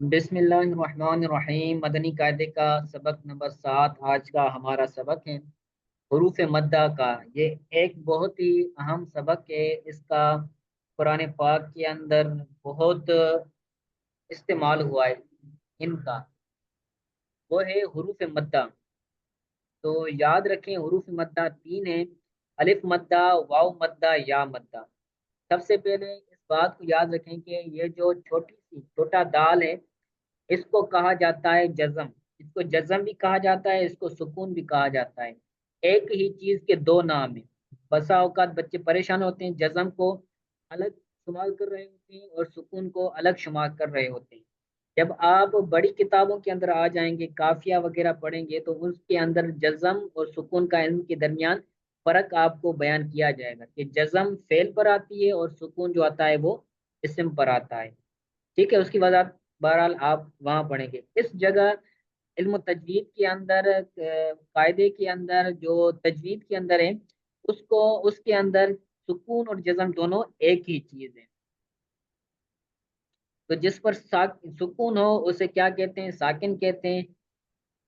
बिस्मिल्लाहिर्रहमानिर्रहीम। मदनी कायदे का सबक नंबर 7 आज का हमारा सबक है। हरूफ मद्दा का ये एक बहुत ही अहम सबक है। इसका कुरान पाक के अंदर बहुत इस्तेमाल हुआ है। इनका वो है हरूफ मद्दा। तो याद रखें, हरूफ मद्दा तीन है: अलिफ मद्दा, वाव मद्दा, या मद्दा। सबसे पहले इस बात को याद रखें कि ये जो छोटी सी छोटा दाल है, इसको कहा जाता है जज़म। इसको जज़म भी कहा जाता है, इसको सुकून भी कहा जाता है। एक ही चीज के दो नाम है। बसा औकात बच्चे परेशान होते हैं, जज़म को अलग शुमार कर रहे होते हैं और सुकून को अलग शुमार कर रहे होते हैं। जब आप बड़ी किताबों के अंदर आ जाएंगे, काफिया वगैरह पढ़ेंगे, तो उसके अंदर जज़म और सुकून का इनके दरमियान फर्क आपको बयान किया जाएगा कि जज़म फेल पर आती है और सुकून जो आता है वो इसम पर आता है। ठीक है, उसकी वजह बहरहाल आप वहाँ पढ़ेंगे। इस जगह इल्म तजवीद के अंदर कायदे के अंदर जो तजवीद के अंदर है, उसको उसके अंदर सुकून और जज़म दोनों एक ही चीज है। तो जिस पर सुकून हो उसे क्या कहते हैं? साकिन कहते हैं।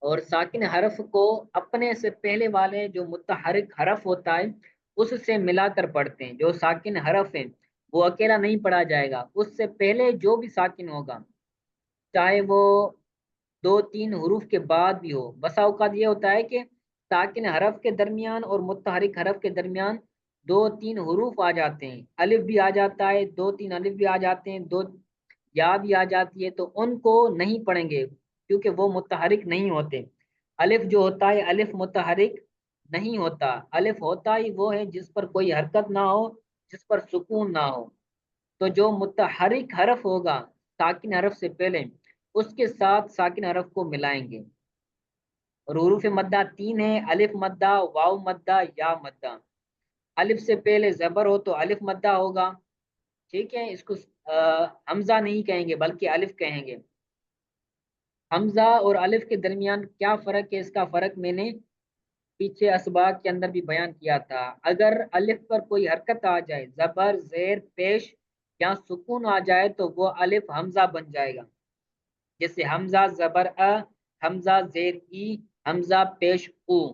और साकिन हरफ को अपने से पहले वाले जो मुतहरिक हरफ होता है उससे मिलाकर पढ़ते हैं। जो साकिन हरफ है वो अकेला नहीं पढ़ा जाएगा, उससे पहले जो भी साकिन होगा, चाहे वो दो तीन हरूफ के बाद भी हो। बसा औकात ये होता है कि साकिन हरफ के दरमियान और मुतहरिक हरफ के दरमियान दो तीन हरूफ आ जाते हैं, अलिफ भी आ जाता है, दो तीन अलिफ भी आ जाते हैं, दो या भी आ जाती है, तो उनको नहीं पढ़ेंगे क्योंकि वो मुतहरिक नहीं होते। अलिफ जो होता है, अलिफ मुतहरिक नहीं होता। अलिफ होता ही वो है जिस पर कोई हरकत ना हो, जिस पर सुकून ना हो। तो जो मुतहरिक हरफ होगा साकिन हरफ से पहले, उसके साथ साकिन हरफ को मिलाएंगे। और हुरूफ मद्दा तीन है: अलिफ मद्दा, वाव मद्दा, या मद्दा। अलिफ से पहले जबर हो तो अलिफ मद्दा होगा। ठीक है, इसको हमजा नहीं कहेंगे बल्कि अलिफ कहेंगे। हमजा और अलिफ के दरमियान क्या फर्क है? इसका फर्क मैंने पीछे असबाक के अंदर भी बयान किया था। अगर अलिफ पर कोई हरकत आ जाए, जबर, जेर, पेश या सुकून आ जाए, तो वो अलिफ हमजा बन जाएगा। जैसे हमजा जबर अ, हमजा जेर ई, हमजा पेश उ।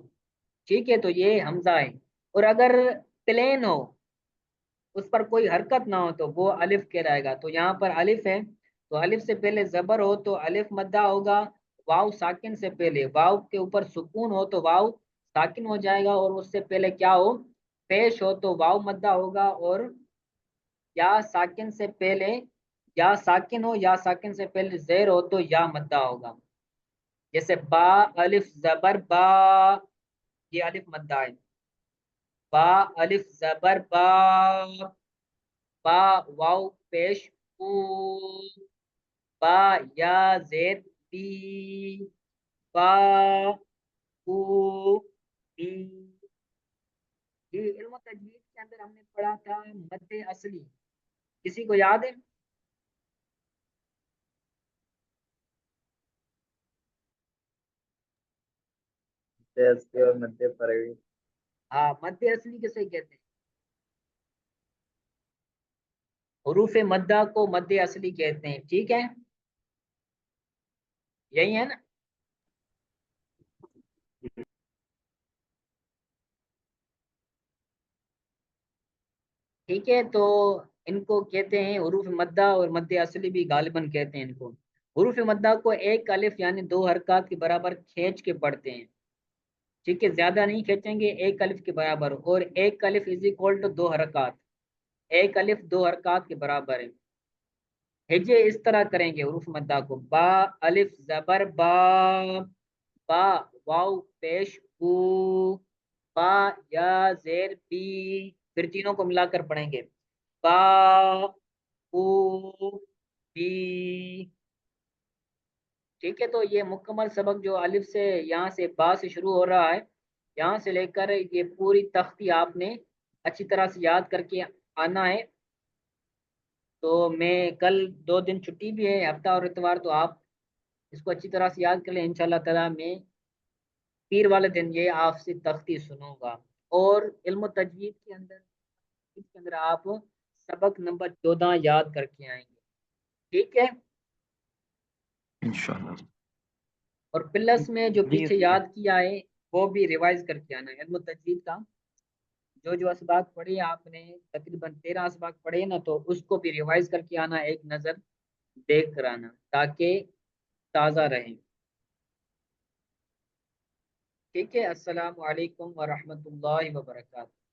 ठीक है, तो ये हमजा है। और अगर प्लेन हो, उस पर कोई हरकत ना हो, तो वो अलिफ कहलाएगा। तो यहाँ पर अलिफ है, तो अलिफ से पहले जबर हो तो अलिफ मद्दा होगा। वाव साकिन से पहले, वाव के ऊपर सुकून हो तो वाव साकिन हो जाएगा। और उससे पहले क्या हो? पेश हो तो वाव मद्दा होगा। और या साकिन से पहले, या साकिन हो या साकिन से पहले जेर हो तो या मद्दा होगा। जैसे बा, अलिफ जबर बा, ये अलिफ मद्दा है। बा, अलिफ जबर बा, बा, वाव पेश ऊ, बा, या जेर बी, बा, ऊ, बी। ये इल्म तजवीद के अंदर हमने पढ़ा था मद्दे असली। किसी को याद है? मध्य और मध्य फरवी। हाँ, मद्दे असली किसे कहते हैं? हुरूफ मद्दा को मद्दे असली कहते हैं। ठीक है, यही है ना? ठीक है, तो इनको कहते हैं हुरूफ मद्दा, और मद्दे असली भी गालिबन कहते हैं इनको। हुरूफ मद्दा को एक अलिफ यानी दो हरकत के बराबर खींच के पढ़ते हैं। ठीक है, ज्यादा नहीं खींचेंगे, एक अलिफ के बराबर। और एक अलिफ इज इक्वल टू दो हरकत। एक अलिफ दो हरकत के बराबर है। हिजे इस तरह करेंगे हुरूफ मद्दा को: बा, अलिफ जबर बा, बा, वाव पेश ऊ, बा, या जेर बी। फिर तीनों को मिलाकर पढ़ेंगे: बा, ऊ, बी। ठीक है, तो ये मुकम्मल सबक जो अलिफ से, यहाँ से बा से शुरू हो रहा है, यहाँ से लेकर ये पूरी तख्ती आपने अच्छी तरह से याद करके आना है। तो मैं कल, दो दिन छुट्टी भी है, हफ्ता और इतवार, तो आप इसको अच्छी तरह से याद कर लें। इंशाल्लाह ताला मैं पीर वाले दिन ये आपसे तख्ती सुनूंगा। और इल्म तजवीद के अंदर, इसके अंदर आप सबक नंबर 14 याद करके आएंगे। ठीक है। انشاءاللہ. اور پلس میں جو جی پیچھے یاد کیا ہے وہ بھی ریوائز کر کے آنا ہے. علم التجوید کا جو اسباق پڑھے آپ نے تقریباً 13 اسباق پڑھے نا، تو اس کو بھی ریوائز کر کے آنا، ایک نظر دیکھ کر آنا تاکہ تازہ رہیں. ٹھیک ہے. السلام علیکم ورحمۃ اللہ وبرکاتہ.